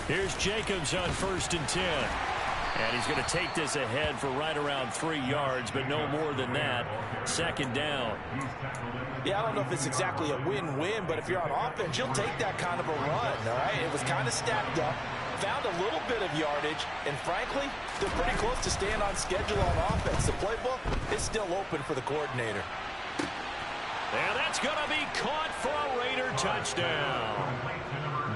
Here's Jacobs on 1st and 10. And he's going to take this ahead for right around 3 yards, but no more than that. 2nd down. Yeah, I don't know if it's exactly a win-win, but if you're on offense, you'll take that kind of a run, all right? It was kind of stacked up, found a little bit of yardage, and frankly, they're pretty close to staying on schedule on offense. The playbook is still open for the coordinator. And that's going to be caught for a Raider touchdown.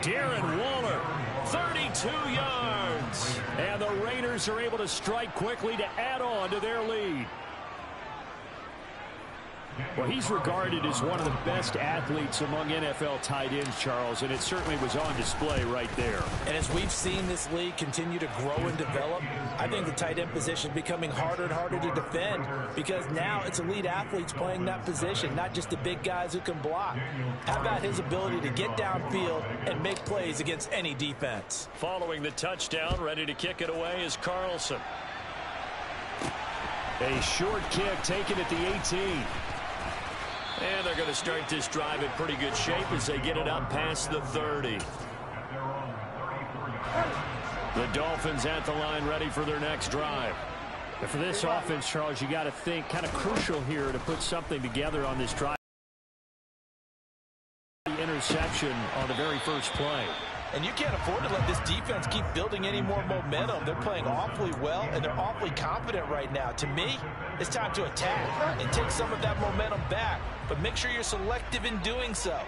Darren Waller, 32 yards. And the Raiders are able to strike quickly to add on to their lead. Well, he's regarded as one of the best athletes among NFL tight ends, Charles, and it certainly was on display right there. And as we've seen this league continue to grow and develop, I think the tight end position is becoming harder and harder to defend because now it's elite athletes playing that position, not just the big guys who can block. How about his ability to get downfield and make plays against any defense? Following the touchdown, ready to kick it away is Carlson. A short kick taken at the 18. And they're going to start this drive in pretty good shape as they get it up past the 30. The Dolphins at the line ready for their next drive. But for this offense, Charles, you got to think kind of crucial here to put something together on this drive. Interception on the very first play. And you can't afford to let this defense keep building any more momentum. They're playing awfully well, and they're awfully confident right now. To me, it's time to attack and take some of that momentum back. But make sure you're selective in doing so.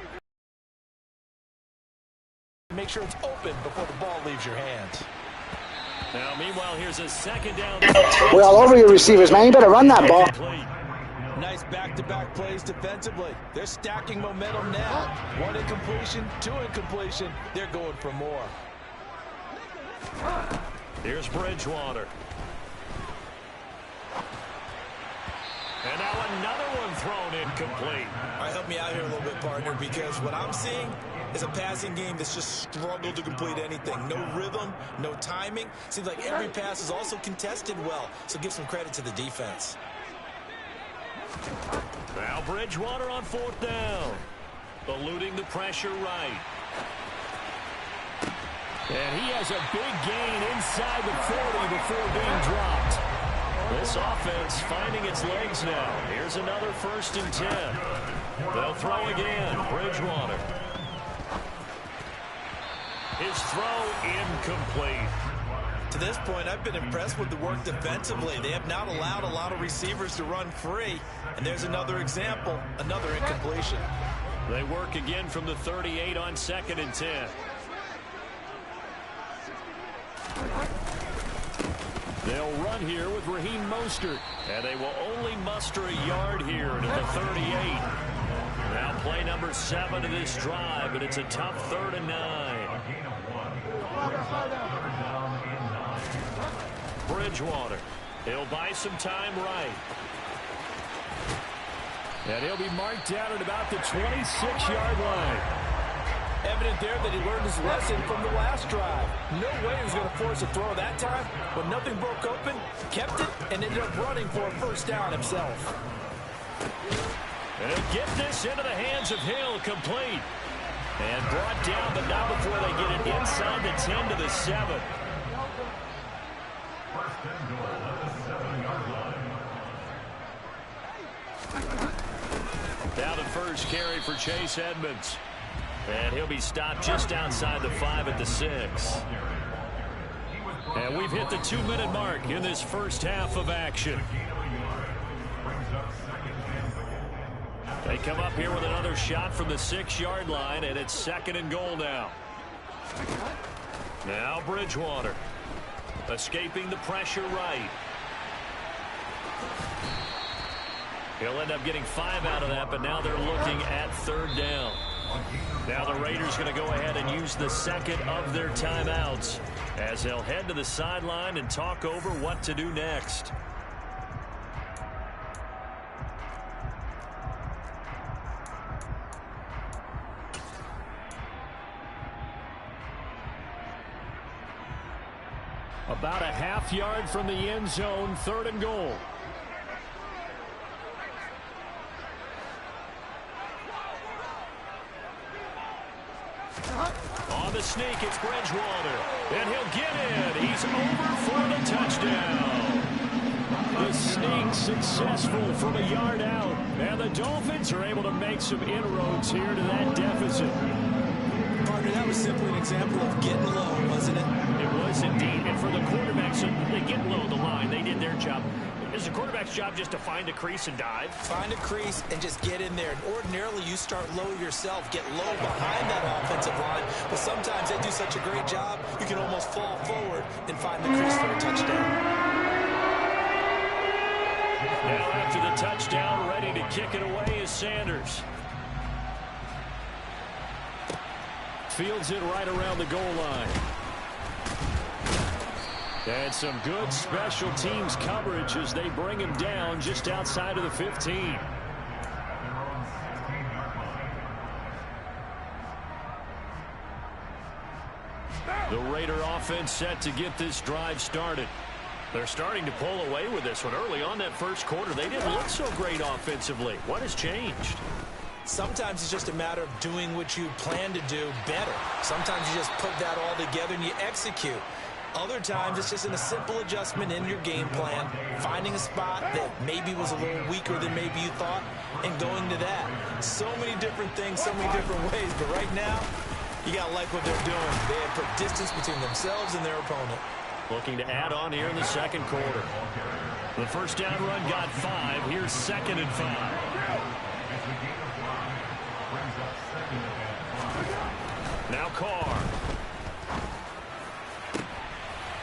Make sure it's open before the ball leaves your hands. Now, meanwhile, here's a 2nd down. We're all over your receivers, man. You better run that ball. Nice back-to-back plays defensively. They're stacking momentum now. 1 incompletion, 2 incompletion. They're going for more. Here's Bridgewater. And now another one thrown incomplete. All right, help me out here a little bit, partner, because what I'm seeing is a passing game that's just struggled to complete anything. No rhythm, no timing. Seems like every pass is also contested well, so give some credit to the defense. Now Bridgewater on 4th down. Eluding the pressure right. And he has a big gain inside the 40 before being dropped. This offense finding its legs now. Here's another 1st and 10. They'll throw again. Bridgewater. His throw incomplete. To this point, I've been impressed with the work defensively. They have not allowed a lot of receivers to run free. And there's another example, another incompletion. They work again from the 38 on 2nd and 10. They'll run here with Raheem Mostert. And they will only muster a yard here to the 38. Now play number 7 of this drive, but it's a tough 3rd and 9. Bridgewater. He'll buy some time right. And he'll be marked down at about the 26-yard line. Evident there that he learned his lesson from the last drive. No way he was going to force a throw that time, but nothing broke open, kept it, and ended up running for a 1st down himself. And he'll get this into the hands of Hill, complete. And brought down, but not before they get it inside the 10 to the 7. Now the first carry for Chase Edmonds. And he'll be stopped just outside the 5 at the 6. And we've hit the 2-minute mark in this first half of action. They come up here with another shot from the 6-yard line, and it's 2nd and goal now. Now Bridgewater. Escaping the pressure right. He'll end up getting 5 out of that, but now they're looking at 3rd down. Now the Raiders going to go ahead and use the 2nd of their timeouts as they'll head to the sideline and talk over what to do next. About a half yard from the end zone, 3rd and goal. sneak. It's Bridgewater. And he'll get in. He's over for the touchdown. The sneak successful from a yard out. And the Dolphins are able to make some inroads here to that deficit. Partner, that was simply an example of getting low, wasn't it? It was indeed. And for the quarterbacks, so they get low the line. They did their job. It's the quarterback's job just to find a crease and dive. Find a crease and just get in there. And ordinarily, you start low yourself, get low behind that offensive line. But sometimes they do such a great job, you can almost fall forward and find the crease for a touchdown. Now after the touchdown, ready to kick it away is Sanders. Fields it right around the goal line. And some good special teams coverage as they bring him down just outside of the 15. The Raider offense set to get this drive started. They're starting to pull away with this one. Early on that first quarter, they didn't look so great offensively. What has changed? Sometimes it's just a matter of doing what you plan to do better. Sometimes you just put that all together and you execute. Other times it's just in a simple adjustment in your game plan, finding a spot that maybe was a little weaker than maybe you thought, and going to that. So many different things, so many different ways, but right now, you got to like what they're doing. They have put distance between themselves and their opponent. Looking to add on here in the second quarter. The first down run got 5. Here's 2nd and 5. Now Carr.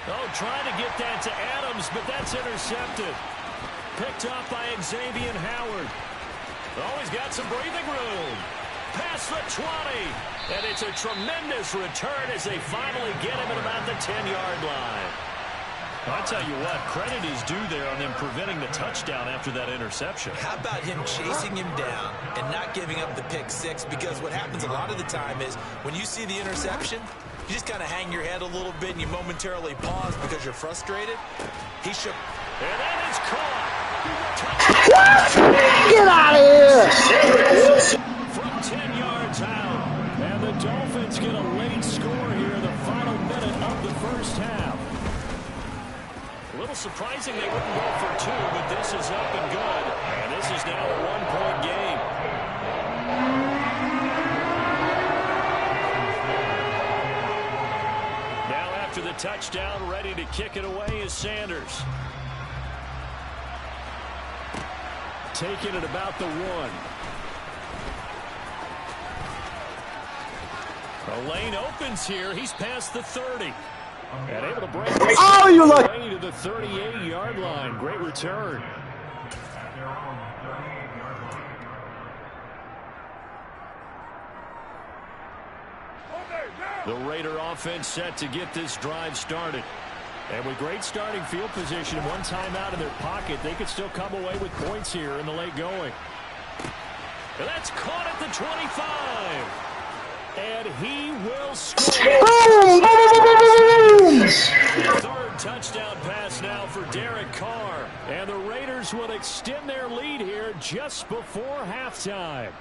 Oh, trying to get that to Adams, but that's intercepted. Picked off by Xavier Howard. Oh, he's got some breathing room. Past the 20. And it's a tremendous return as they finally get him at about the 10-yard line. I'll tell you what, credit is due there on them preventing the touchdown after that interception. How about him chasing him down and not giving up the pick six? Because what happens a lot of the time is when you see the interception, you just kind of hang your head a little bit and you momentarily pause because you're frustrated. He shook. And that is caught. Get out of here! From 10 yards out. And the Dolphins get a late score here in the final minute of the first half. A little surprising they wouldn't go for 2, but this is up and good. And this is now a 1-point game. Now after the touchdown, ready to kick it away is Sanders. Taking it about the 1. The lane opens here. He's past the 30. And able to break away to the 38-yard line. Great return. The Raider offense set to get this drive started. And with great starting field position and one timeout in their pocket, they could still come away with points here in the late going. And that's caught at the 25. And he will score. Third touchdown pass now for Derek Carr. And the Raiders will extend their lead here just before halftime.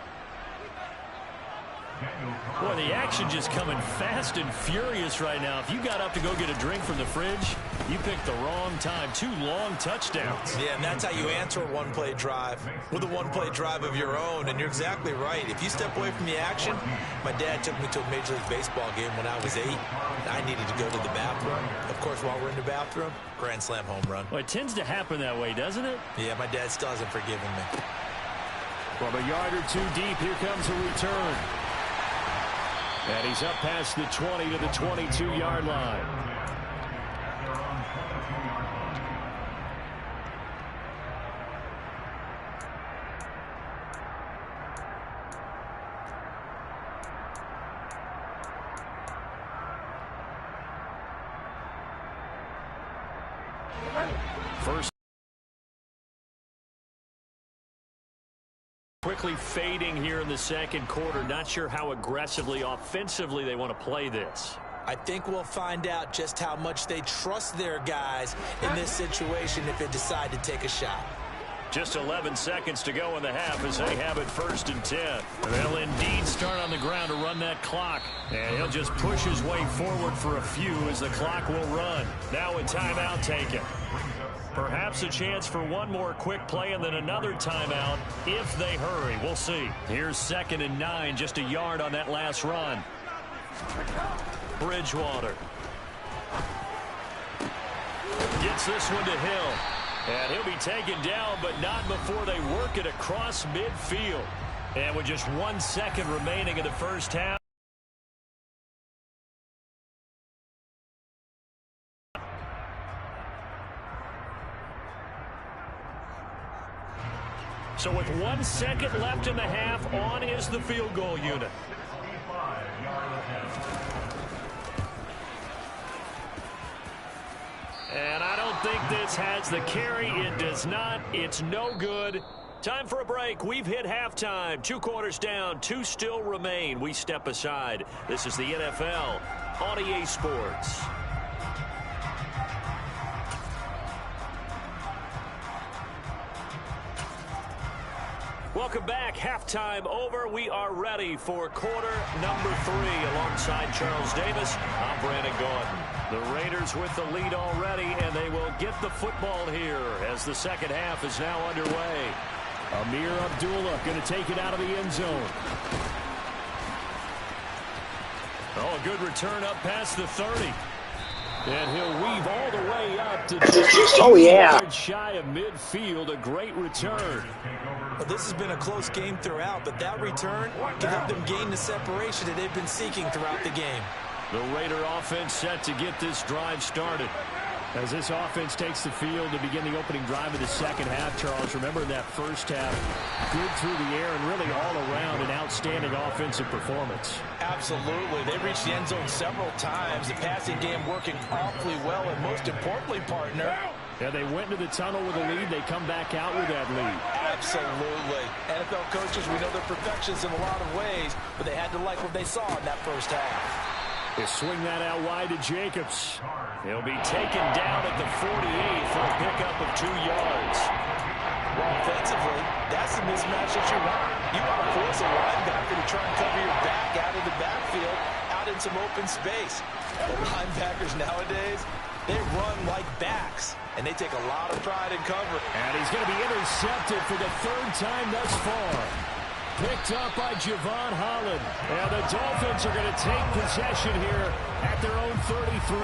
Boy, the action just coming fast and furious right now. If you got up to go get a drink from the fridge, you picked the wrong time. 2 long touchdowns. Yeah, and that's how you answer a one-play drive with a one-play drive of your own. And you're exactly right. If you step away from the action, my dad took me to a Major League Baseball game when I was 8. I needed to go to the bathroom. Of course, while we're in the bathroom, grand slam home run. Well, it tends to happen that way, doesn't it? Yeah, my dad still hasn't forgiven me. From a yard or 2 deep, here comes a return. And he's up past the 20 to the 22-yard line. First. Quickly fading here in the second quarter. Not sure how aggressively, offensively they want to play this. I think we'll find out just how much they trust their guys in this situation if they decide to take a shot. Just 11 seconds to go in the half as they have it 1st and 10. They'll indeed start on the ground to run that clock. And he'll just push his way forward for a few as the clock will run. Now a timeout taken. Perhaps a chance for one more quick play and then another timeout if they hurry. We'll see. Here's 2nd and 9, just a yard on that last run. Bridgewater gets this one to Hill. And he'll be taken down, but not before they work it across midfield. And with just 1 second remaining in the first half. So with 1 second left in the half, on is the field goal unit. And I don't think this has the carry. It does not. It's no good. Time for a break. We've hit halftime. 2 quarters down. 2 still remain. We step aside. This is the NFL on EA Sports. Welcome back. Halftime over. We are ready for quarter number 3. Alongside Charles Davis, I'm Brandon Gordon. The Raiders with the lead already, and they will get the football here as the second half is now underway. Amir Abdullah going to take it out of the end zone. Oh, a good return up past the 30. And he'll weave all the way up to just shy of midfield. A great return. Well, this has been a close game throughout, but that return can help them gain the separation that they've been seeking throughout the game. The Raider offense set to get this drive started. As this offense takes the field to begin the opening drive of the second half, Charles, remember that first half, good through the air and really all around an outstanding offensive performance. Absolutely. They reached the end zone several times. The passing game working awfully well, and most importantly, partner, yeah, they went into the tunnel with a lead. They come back out with that lead. Absolutely. NFL coaches, we know they're perfectionists in a lot of ways, but they had to like what they saw in that first half. They swing that out wide to Jacobs. He'll be taken down at the 48 for a pickup of 2 yards. Well, offensively, that's the mismatch that you want. You want to force a linebacker to try and cover your back out of the backfield, out in some open space. The linebackers nowadays, they run like backs, and they take a lot of pride in cover. And he's going to be intercepted for the 3rd time thus far. Picked up by Javon Holland. And the Dolphins are going to take possession here at their own 33.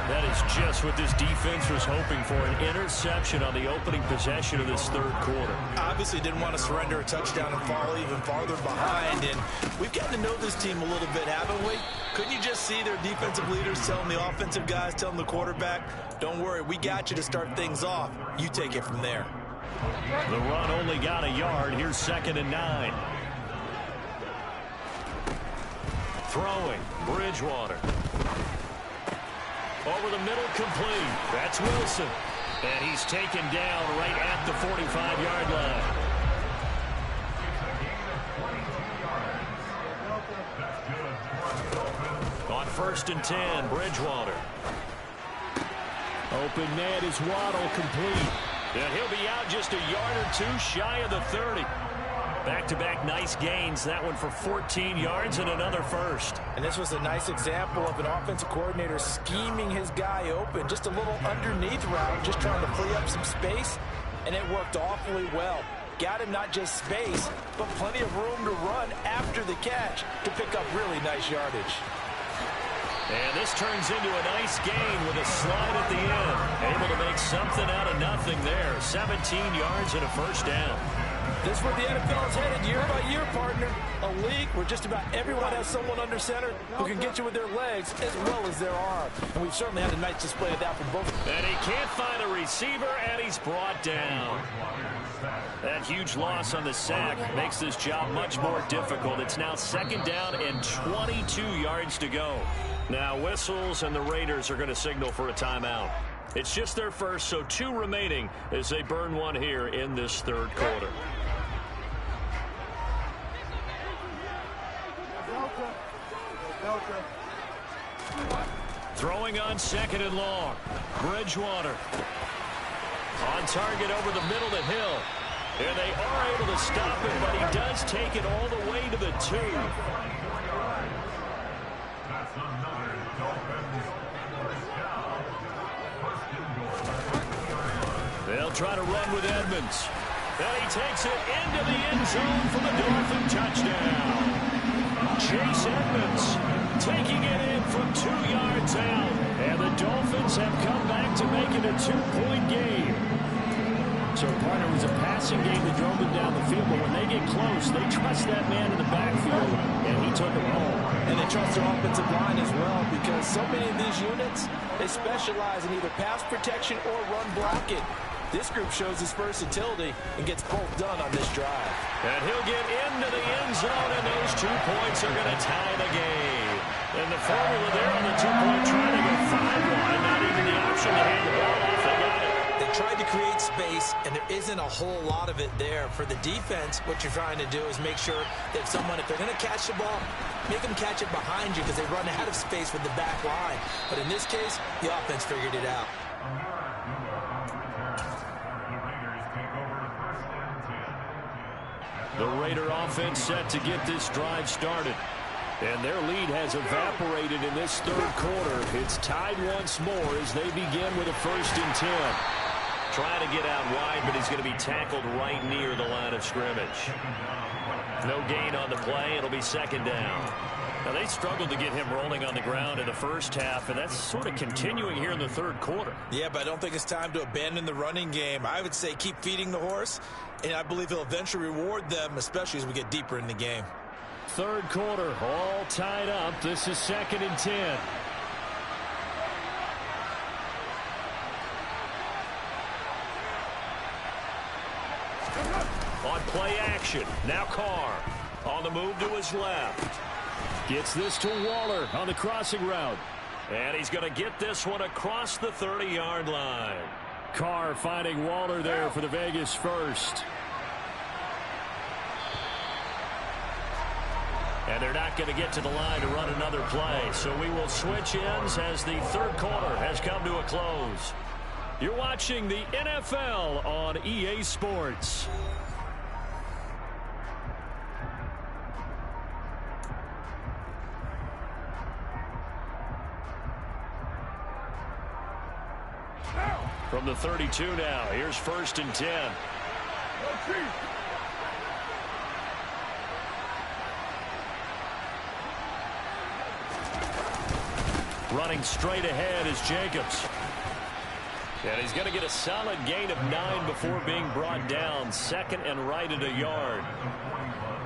That is just what this defense was hoping for, an interception on the opening possession of this 3rd quarter. Obviously didn't want to surrender a touchdown and fall even farther behind. And we've gotten to know this team a little bit, haven't we? Couldn't you just see their defensive leaders telling the offensive guys, telling the quarterback, don't worry, we got you to start things off. You take it from there. The run only got a yard. Here's 2nd and 9. Throwing, Bridgewater. Over the middle, complete. That's Wilson. And he's taken down right at the 45-yard line. On 1st and 10, Bridgewater. Open man is Waddle, complete. And he'll be out just a yard or 2 shy of the 30. Back-to-back nice gains. That one for 14 yards and another first. And this was a nice example of an offensive coordinator scheming his guy open. Just a little underneath route, just trying to free up some space, and it worked awfully well. Got him not just space, but plenty of room to run after the catch to pick up really nice yardage. And this turns into a nice gain with a slide at the end. Able to make something out of nothing there. 17 yards and a first down. This is where the NFL is headed year by year, partner. A league where just about everyone has someone under center who can get you with their legs as well as their arm. And we've certainly had a nice display of that from both. And he can't find a receiver, and he's brought down. That huge loss on the sack makes this job much more difficult. It's now 2nd down and 22 yards to go. Now whistles, and the Raiders are going to signal for a timeout. It's just their first, so 2 remaining as they burn one here in this 3rd quarter. Throwing on 2nd and long. Bridgewater. On target over the middle to Hill. And they are able to stop him, but he does take it all the way to the 2. They'll try to run with Edmonds. And he takes it into the end zone for the Dolphin touchdown. Chase Edmonds taking it in from 2 yards out. And the Dolphins have come back to make it a 2-point game. So, partner, it was a passing game that drove them down the field, but when they get close, they trust that man in the backfield, and he took it home. And they trust their offensive line as well, because so many of these units, they specialize in either pass protection or run blocking. This group shows his versatility and gets both done on this drive. And he'll get into the end zone, and those 2 points are going to tie the game. And the formula there on the 2-point try to go 5-1, not even the option to hand the ball off. They got it. They tried to create space, and there isn't a whole lot of it there. For the defense, what you're trying to do is make sure that if they're going to catch the ball, make them catch it behind you because they run out of space with the back line. But in this case, the offense figured it out. The Raider offense set to get this drive started. And their lead has evaporated in this 3rd quarter. It's tied once more as they begin with a 1st and 10. Trying to get out wide, but he's going to be tackled right near the line of scrimmage. No gain on the play. It'll be 2nd down. Now, they struggled to get him rolling on the ground in the first half, and that's sort of continuing here in the 3rd quarter. Yeah, but I don't think it's time to abandon the running game. I would say keep feeding the horse, and I believe he'll eventually reward them, especially as we get deeper in the game. 3rd quarter, all tied up. This is 2nd and 10. On play action, now Carr on the move to his left. Gets this to Waller on the crossing route. And he's going to get this one across the 30-yard line. Carr finding Waller there for the Vegas first. And they're not going to get to the line to run another play. So we will switch ends as the 3rd quarter has come to a close. You're watching the NFL on EA Sports. From the 32 now, here's 1st and 10. Running straight ahead is Jacobs. And he's going to get a solid gain of 9 before being brought down. 2nd and right at a yard.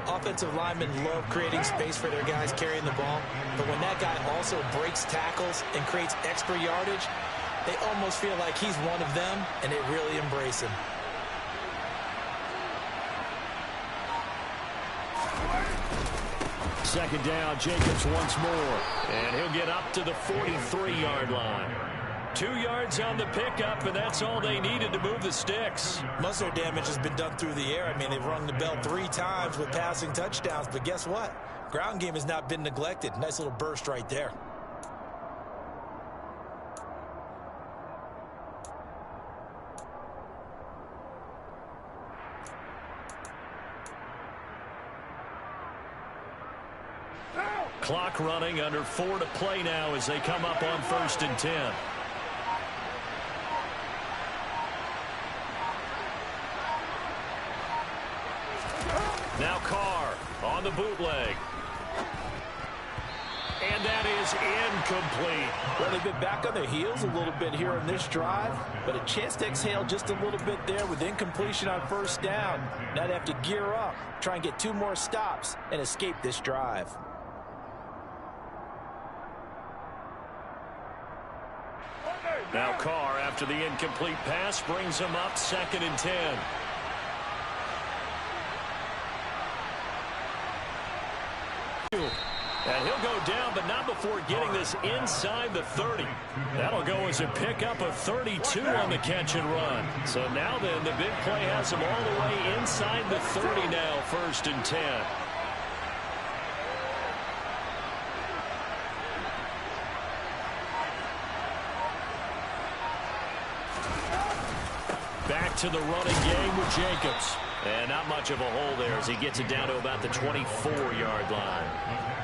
Offensive linemen love creating space for their guys carrying the ball. But when that guy also breaks tackles and creates extra yardage, they almost feel like he's one of them, and they really embrace him. Second down, Jacobs once more. And he'll get up to the 43-yard line. 2 yards on the pickup, and that's all they needed to move the sticks. Most of their damage has been done through the air. I mean, they've rung the bell 3 times with passing touchdowns, but guess what? Ground game has not been neglected. Nice little burst right there. Clock running, under 4 to play now as they come up on 1st and 10. Now Carr on the bootleg. And that is incomplete. Well, they've been back on their heels a little bit here on this drive, but a chance to exhale just a little bit there with incompletion on 1st down. Now they have to gear up, try and get 2 more stops, and escape this drive. Now Carr, after the incomplete pass, brings him up 2nd and 10. And he'll go down, but not before getting this inside the 30. That'll go as a pickup of 32 on the catch and run. So now then, the big play has him all the way inside the 30 now, 1st and 10. Back to the running game with Jacobs. And not much of a hole there as he gets it down to about the 24-yard line.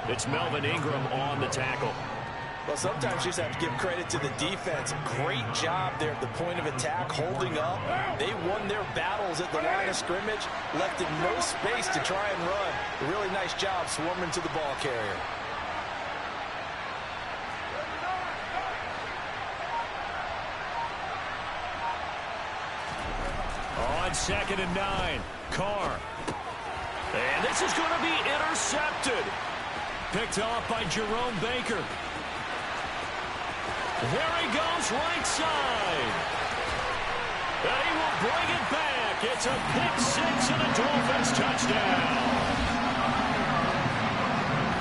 It's Melvin Ingram on the tackle. Well, sometimes you just have to give credit to the defense. Great job there at the point of attack, holding up. They won their battles at the line of scrimmage, left them no space to try and run. A really nice job swarming to the ball carrier. On 2nd and 9, Carr. And this is going to be intercepted. Picked off by Jerome Baker. There he goes, right side. And he will bring it back. It's a pick-6 and a Dolphins touchdown.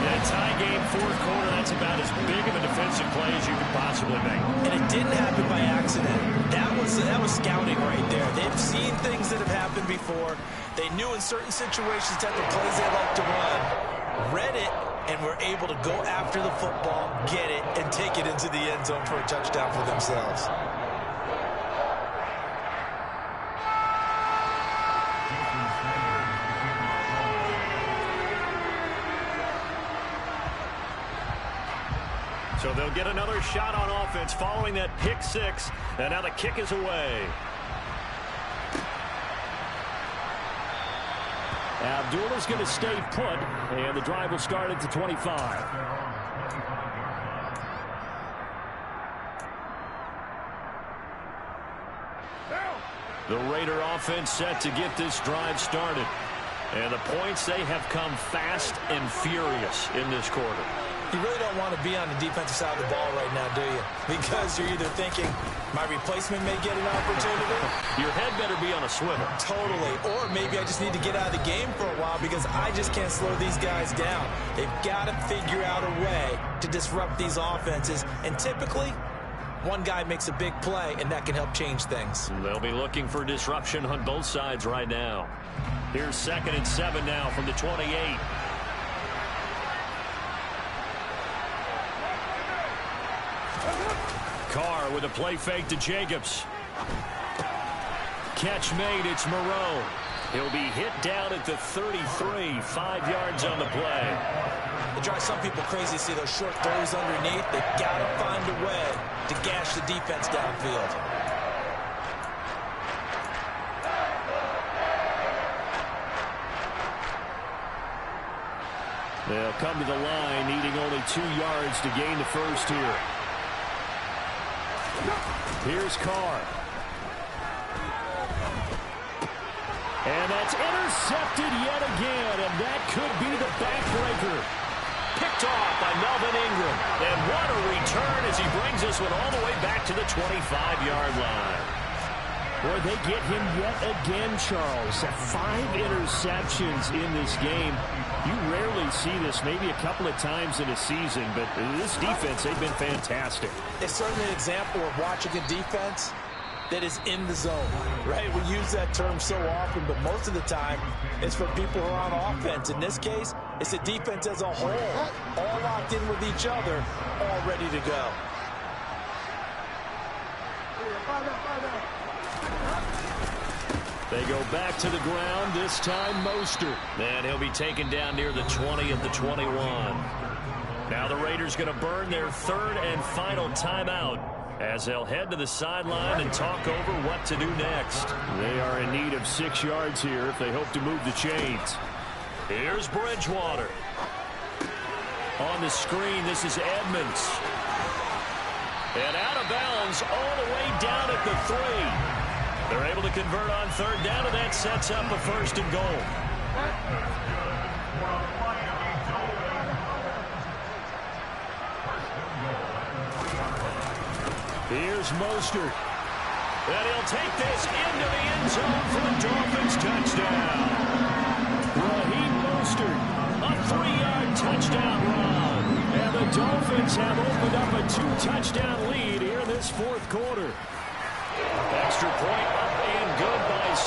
Yeah, tie game, 4th quarter. That's about as big of a defensive play as you could possibly make. And it didn't happen by accident. That was scouting right there. They've seen things that have happened before. They knew in certain situations that the plays they like to run, read it, and were able to go after the football, get it, and take it into the end zone for a touchdown for themselves. So they'll get another shot on offense following that pick-6, and now the kick is away. Abdullah's going to stay put, and the drive will start at the 25. The Raider offense set to get this drive started. And the points, they have come fast and furious in this quarter. You really don't want to be on the defensive side of the ball right now, do you? Because you're either thinking, my replacement may get an opportunity. Your head better be on a swivel. Totally. Or maybe I just need to get out of the game for a while because I just can't slow these guys down. They've got to figure out a way to disrupt these offenses. And typically, one guy makes a big play, and that can help change things. They'll be looking for disruption on both sides right now. Here's 2nd and 7 now from the 28. Carr with a play fake to Jacobs. Catch made, it's Moreau. He'll be hit down at the 33, 5 yards on the play. It drives some people crazy to see those short throws underneath. They've got to find a way to gash the defense downfield. They'll come to the line, needing only 2 yards to gain the first here. Here's Carr. And that's intercepted yet again, and that could be the backbreaker. Picked off by Melvin Ingram. And what a return as he brings this one all the way back to the 25-yard line. Boy, they get him yet again, Charles. 5 interceptions in this game. You rarely see this, maybe a couple of times in a season, but this defense, they've been fantastic. It's certainly an example of watching a defense that is in the zone, right? We use that term so often, but most of the time, it's for people who are on offense. In this case, it's the defense as a whole, all locked in with each other, all ready to go. They go back to the ground, this time Mostert. And he'll be taken down near the 20 at the 21. Now the Raiders going to burn their 3rd and final timeout as they'll head to the sideline and talk over what to do next. They are in need of 6 yards here if they hope to move the chains. Here's Bridgewater. On the screen, this is Edmonds. And out of bounds all the way down at the 3. They're able to convert on 3rd down, and that sets up a 1st and goal. Here's Mostert. And he'll take this into the end zone for the Dolphins touchdown. Raheem Mostert, a 3-yard touchdown run. And the Dolphins have opened up a 2-touchdown lead here in this 4th quarter. Extra point up and good by